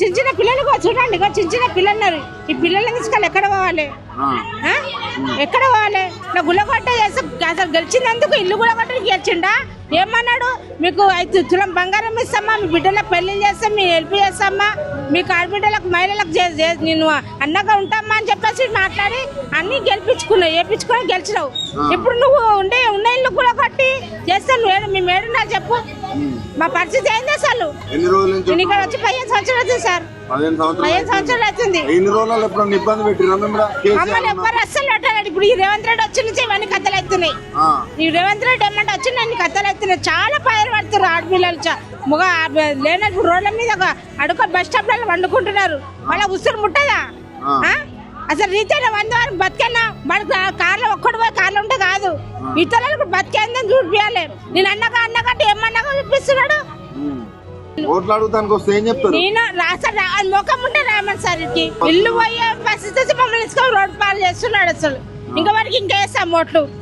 చిన్న చిన్న పిల్లలు చూడండి, చిన్న పిల్లలు ఉన్నారు. ఈ పిల్లల్ని తీసుకెళ్ళి ఎక్కడ పోవాలి? ఎక్కడ పోవాలి? నా గుల్లగొట్ట చేస్తే అసలు గెలిచినందుకు ఇల్లు గుల్లగొట్ట గెలిచిండా? ఏమన్నాడు? మీకు 5 తులం బంగారం ఇస్తామా, మీ బిడ్డలకు పెళ్లి చేస్తాం, మీ హెల్ప్ చేస్తామా, మీకు ఆడబిడ్డలకు మహిళలకు నేను అన్నగా ఉంటామా అని చెప్పేసి మాట్లాడి అన్ని వేపించుకుని గెలిచినావు. ఇప్పుడు నువ్వు ఉన్న ఇల్లు గుల్లగొట్టి చేస్తే మేము ఏడున్నా చెప్పు? మా పరిస్థితి ఏంది అసలు? నేను ఇక్కడ వచ్చి 15 సంవత్సరాలు అవుతుంది సార్. 15 సంవత్సరాలు అవుతుంది. మమ్మల్ని ఎవ్వరు అస్సలు పెట్టాలి. ఇప్పుడు ఈ రేవంత్ రెడ్డి వచ్చి నుంచి ఇవన్నీ కథలు అవుతున్నాయి. ఈ రేవంత్ రెడ్డి ఏమంటే వచ్చి అన్ని కథలు అవుతున్నాయి. చాలా పైరు పడుతున్నారు ఆడపిల్లలు. లేనప్పుడు రోడ్ల మీద అడుక బస్ స్టాప్ లలో వండుకుంటున్నారు. వాళ్ళ ఉసురు ముట్టదా? అసలు రీతిలో 100 వరకు బతికన్నా వాడు కార్లో ఒక్కడు పోయి కార్లో ఉంటే కాదు, ఇతరులకు బతికేందని చూపియాలి. నేను అన్నకంటే ఏమన్నాగా చూపిస్తున్నాడు. నేను రాసా ముఖం ఉంటే రామన్ సార్ ఇల్లు పోయే పరిస్థితి మమ్మల్ని రోడ్డు పాలు చేస్తున్నాడు. అసలు ఇంకా వాడికి ఇంకా వేస్తాం ఓట్లు.